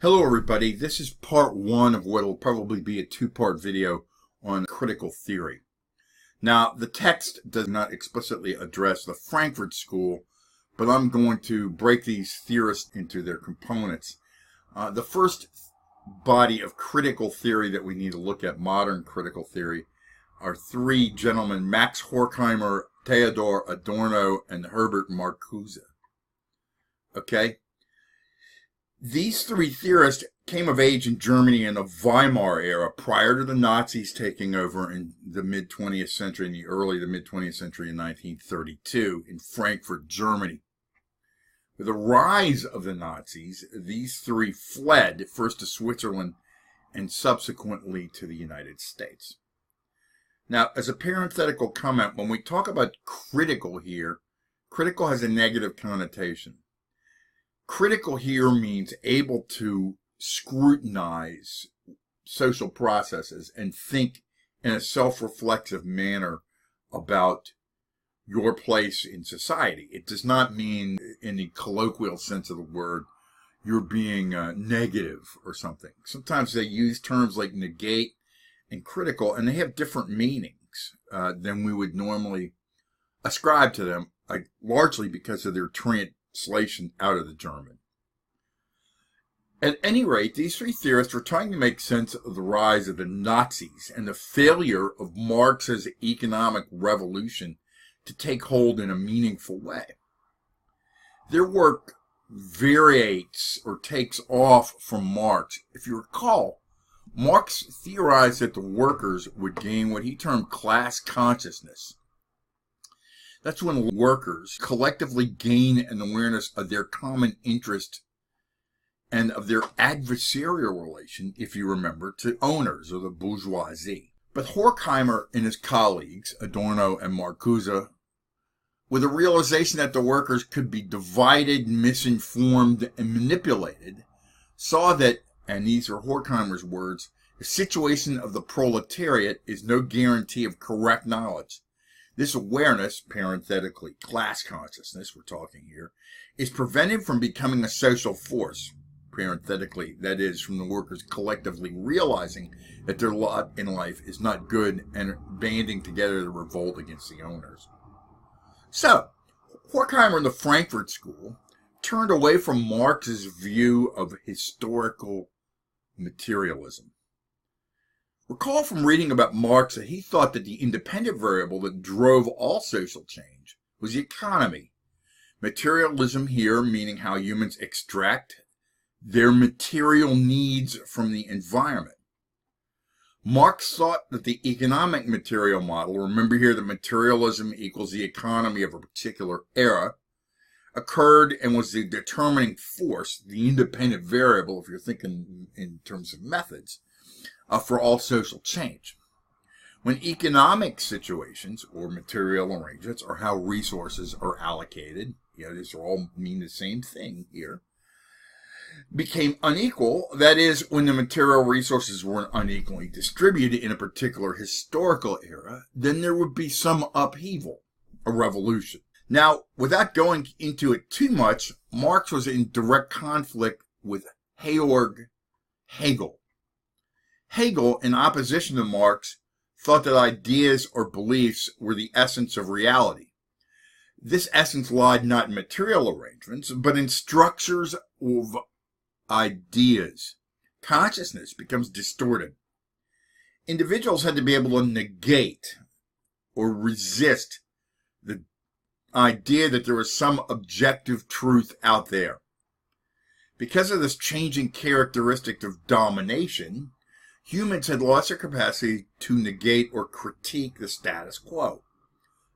Hello everybody, this is part one of what will probably be a two-part video on critical theory. Now, the text does not explicitly address the Frankfurt School, but I'm going to break these theorists into their components. The first body of critical theory that we need to look at, modern critical theory, are three gentlemen, Max Horkheimer, Theodor Adorno, and Herbert Marcuse. Okay? These three theorists came of age in Germany in the Weimar era, prior to the Nazis taking over in the mid-20th century, in the mid-20th century in 1932 in Frankfurt, Germany. With the rise of the Nazis, these three fled first to Switzerland and subsequently to the United States. Now, as a parenthetical comment, when we talk about critical here, critical has a negative connotation. Critical here means able to scrutinize social processes and think in a self-reflexive manner about your place in society. It does not mean, in the colloquial sense of the word, you're being negative or something. Sometimes they use terms like negate and critical, and they have different meanings than we would normally ascribe to them, largely because of their translation out of the German. At any rate, these three theorists were trying to make sense of the rise of the Nazis and the failure of Marx's economic revolution to take hold in a meaningful way. Their work variates or takes off from Marx. If you recall, Marx theorized that the workers would gain what he termed class consciousness. That's when workers collectively gain an awareness of their common interest and of their adversarial relation, if you remember, to owners or the bourgeoisie. But Horkheimer and his colleagues, Adorno and Marcuse, with a realization that the workers could be divided, misinformed, and manipulated, saw that, and these are Horkheimer's words, the situation of the proletariat is no guarantee of correct knowledge. This awareness, parenthetically, class consciousness, we're talking here, is prevented from becoming a social force, parenthetically, that is, from the workers collectively realizing that their lot in life is not good and banding together to revolt against the owners. So, Horkheimer and the Frankfurt School turned away from Marx's view of historical materialism. Recall from reading about Marx that he thought that the independent variable that drove all social change was the economy. Materialism here meaning how humans extract their material needs from the environment. Marx thought that the economic material model, remember here that materialism equals the economy of a particular era, occurred and was the determining force, the independent variable, if you're thinking in terms of methods, for all social change. When economic situations or material arrangements or how resources are allocated, these all mean the same thing here, became unequal, that is, when the material resources were unequally distributed in a particular historical era, then there would be some upheaval, a revolution. Now, without going into it too much, Marx was in direct conflict with Georg Hegel. Hegel, in opposition to Marx, thought that ideas or beliefs were the essence of reality. This essence lied not in material arrangements, but in structures of ideas. Consciousness becomes distorted. Individuals had to be able to negate or resist the idea that there was some objective truth out there. Because of this changing characteristic of domination, humans had lost their capacity to negate or critique the status quo.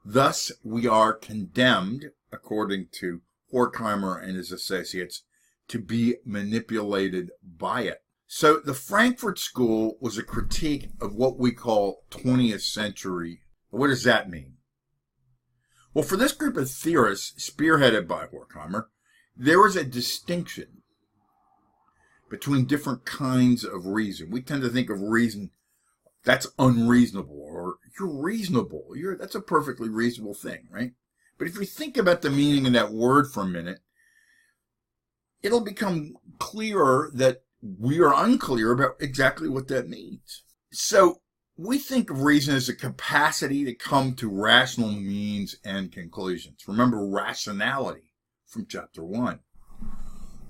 Thus, we are condemned, according to Horkheimer and his associates, to be manipulated by it. So the Frankfurt School was a critique of what we call 20th century. What does that mean? Well, for this group of theorists, spearheaded by Horkheimer, there was a distinction between different kinds of reason. We tend to think of reason, that's unreasonable, or you're reasonable. That's a perfectly reasonable thing, right? But if you think about the meaning of that word for a minute, it'll become clearer that we are unclear about exactly what that means. So we think of reason as a capacity to come to rational means and conclusions. Remember rationality from chapter 1.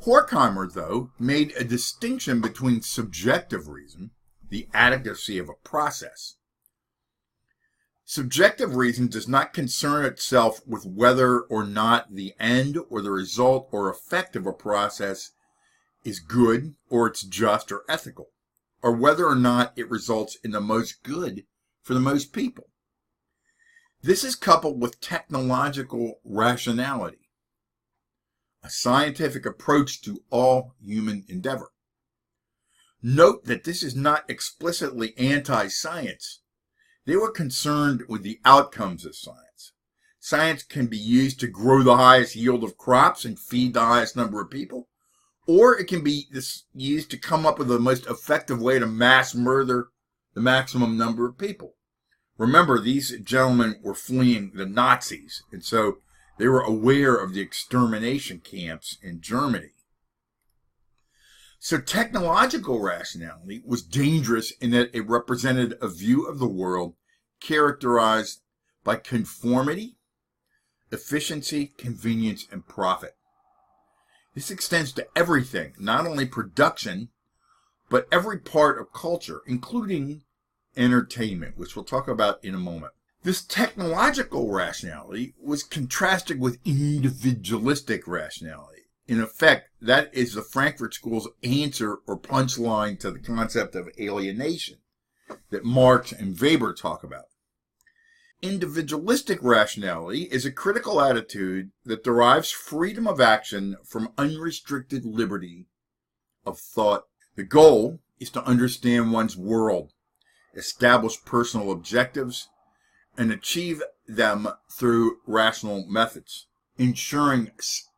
Horkheimer, though, made a distinction between subjective reason, the adequacy of a process. Subjective reason does not concern itself with whether or not the end or the result or effect of a process is good or it's just or ethical, or whether or not it results in the most good for the most people. This is coupled with technological rationality, a scientific approach to all human endeavor. Note that this is not explicitly anti-science. They were concerned with the outcomes of science. Science can be used to grow the highest yield of crops and feed the highest number of people, or it can be used to come up with the most effective way to mass murder the maximum number of people. Remember, these gentlemen were fleeing the Nazis, and so they were aware of the extermination camps in Germany. So technological rationality was dangerous in that it represented a view of the world characterized by conformity, efficiency, convenience, and profit. This extends to everything, not only production, but every part of culture, including entertainment, which we'll talk about in a moment. This technological rationality was contrasted with individualistic rationality. In effect, that is the Frankfurt School's answer or punchline to the concept of alienation that Marx and Weber talk about. Individualistic rationality is a critical attitude that derives freedom of action from unrestricted liberty of thought. The goal is to understand one's world, establish personal objectives, and achieve them through rational methods, ensuring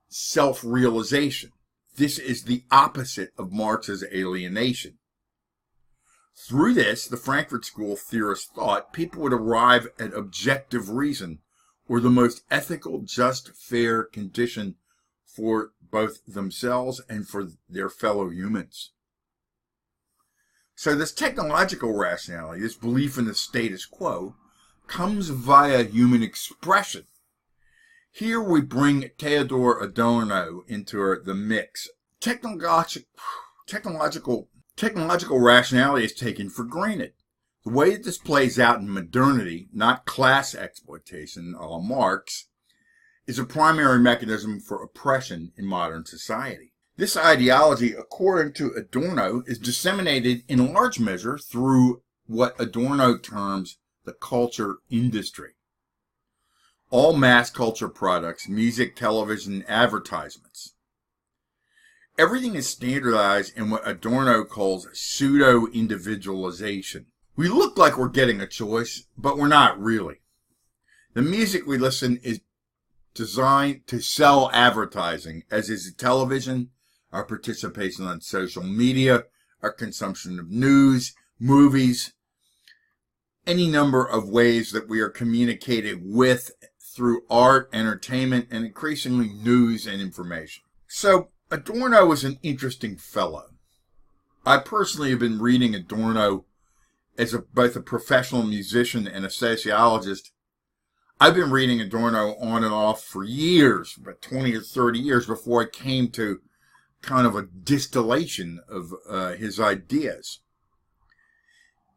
self-realization. This is the opposite of Marx's alienation. Through this, the Frankfurt School theorists thought people would arrive at objective reason, or the most ethical, just, fair condition for both themselves and for their fellow humans. So this technological rationality, this belief in the status quo, comes via human expression. Here we bring Theodor Adorno into the mix. Technological rationality is taken for granted. The way that this plays out in modernity, not class exploitation a la Marx, is a primary mechanism for oppression in modern society. This ideology, according to Adorno, is disseminated in large measure through what Adorno terms the culture industry. All mass culture products, music, television, advertisements. Everything is standardized in what Adorno calls pseudo-individualization. We look like we're getting a choice, but we're not really. The music we listen is designed to sell advertising, as is the television, our participation on social media, our consumption of news, movies, any number of ways that we are communicated with through art, entertainment, and increasingly news and information. So Adorno was an interesting fellow. I personally have been reading Adorno as both a professional musician and a sociologist. I've been reading Adorno on and off for years, about 20 or 30 years, before I came to kind of a distillation of his ideas.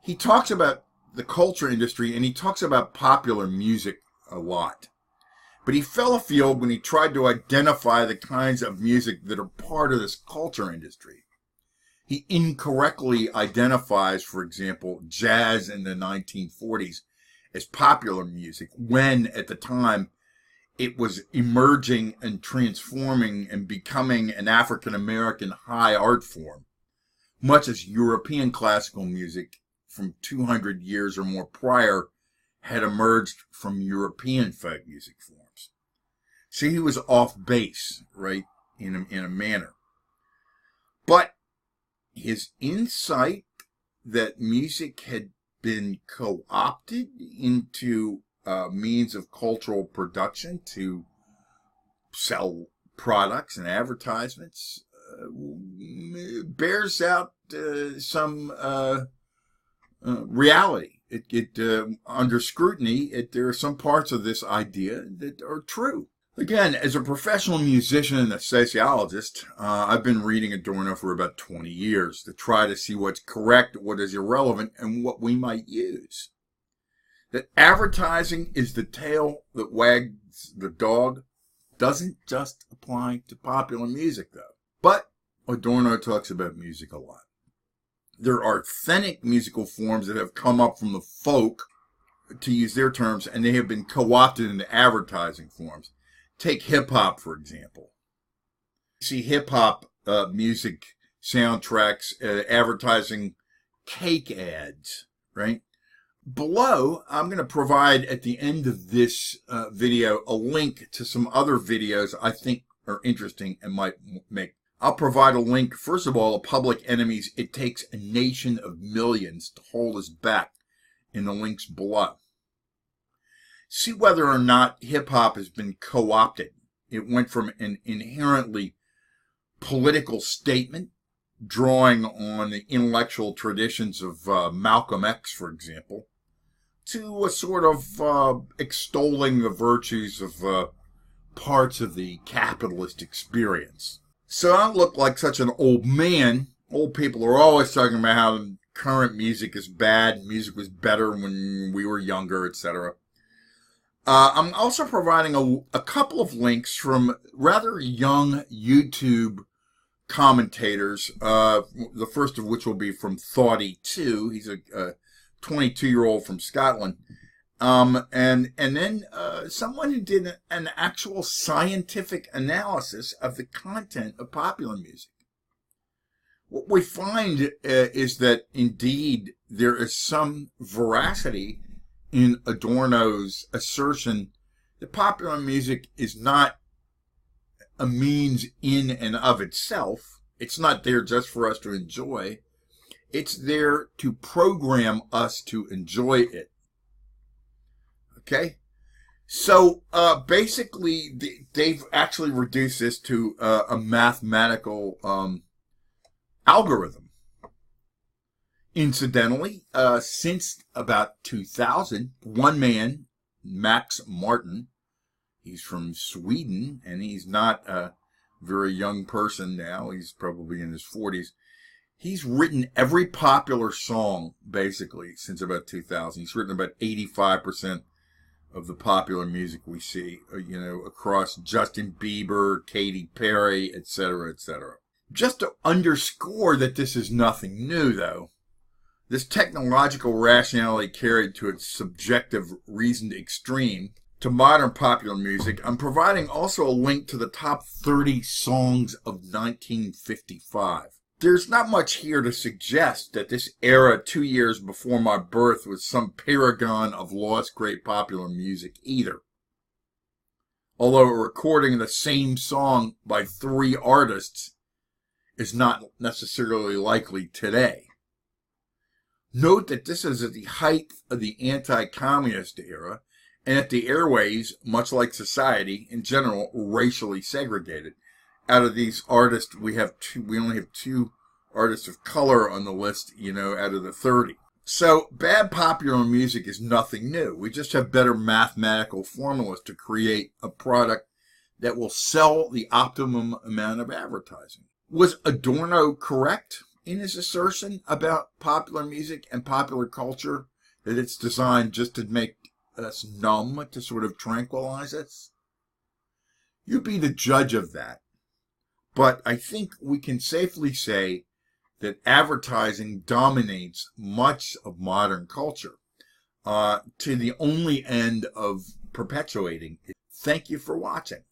He talks about the culture industry and he talks about popular music a lot. But he fell afield when he tried to identify the kinds of music that are part of this culture industry. He incorrectly identifies, for example, jazz in the 1940s as popular music, when at the time it was emerging and transforming and becoming an African-American high art form, much as European classical music from 200 years or more prior had emerged from European folk music forms. See, he was off base, right, in a manner. But his insight that music had been co-opted into means of cultural production to sell products and advertisements bears out some reality. Under scrutiny, there are some parts of this idea that are true. Again, as a professional musician and a sociologist, I've been reading Adorno for about 20 years to try to see what's correct, what is irrelevant, and what we might use. That advertising is the tail that wags the dog doesn't just apply to popular music, though. But Adorno talks about music a lot. There are authentic musical forms that have come up from the folk, to use their terms, and they have been co-opted into advertising forms. Take hip-hop, for example. You see hip-hop music soundtracks advertising cake ads, right? Below, I'm going to provide at the end of this video a link to some other videos I think are interesting and might make. I'll provide a link, first of all, to Public Enemy's It Takes a Nation of Millions to Hold Us Back in the links below. See whether or not hip-hop has been co-opted. It went from an inherently political statement, drawing on the intellectual traditions of Malcolm X, for example, to a sort of extolling the virtues of parts of the capitalist experience. So I don't look like such an old man. Old people are always talking about how current music is bad, music was better when we were younger, etc. I'm also providing a couple of links from rather young YouTube commentators, the first of which will be from Thoughty2. He's a 22-year-old from Scotland. And then someone who did an actual scientific analysis of the content of popular music. What we find is that indeed there is some veracity in Adorno's assertion that popular music is not a means in and of itself. It's not there just for us to enjoy. It's there to program us to enjoy it. Okay? So basically, they've actually reduced this to a mathematical algorithm. Incidentally, since about 2000, one man, Max Martin, he's from Sweden, and he's not a very young person now. He's probably in his 40s. He's written every popular song, basically, since about 2000. He's written about 85% of the popular music we see, across Justin Bieber, Katy Perry, etc., etc. Just to underscore that this is nothing new, though, this technological rationality carried to its subjective reasoned extreme to modern popular music, I'm providing also a link to the top 30 songs of 1955. There's not much here to suggest that this era 2 years before my birth was some paragon of lost great popular music either. Although a recording of the same song by 3 artists is not necessarily likely today. Note that this is at the height of the anti-communist era, and that the airways, much like society in general, racially segregated. Out of these artists, we only have 2 artists of color on the list, out of the 30. So bad popular music is nothing new. We just have better mathematical formulas to create a product that will sell the optimum amount of advertising. Was Adorno correct in his assertion about popular music and popular culture, that it's designed just to make us numb, to sort of tranquilize us? You be the judge of that. But I think we can safely say that advertising dominates much of modern culture to the only end of perpetuating it. Thank you for watching.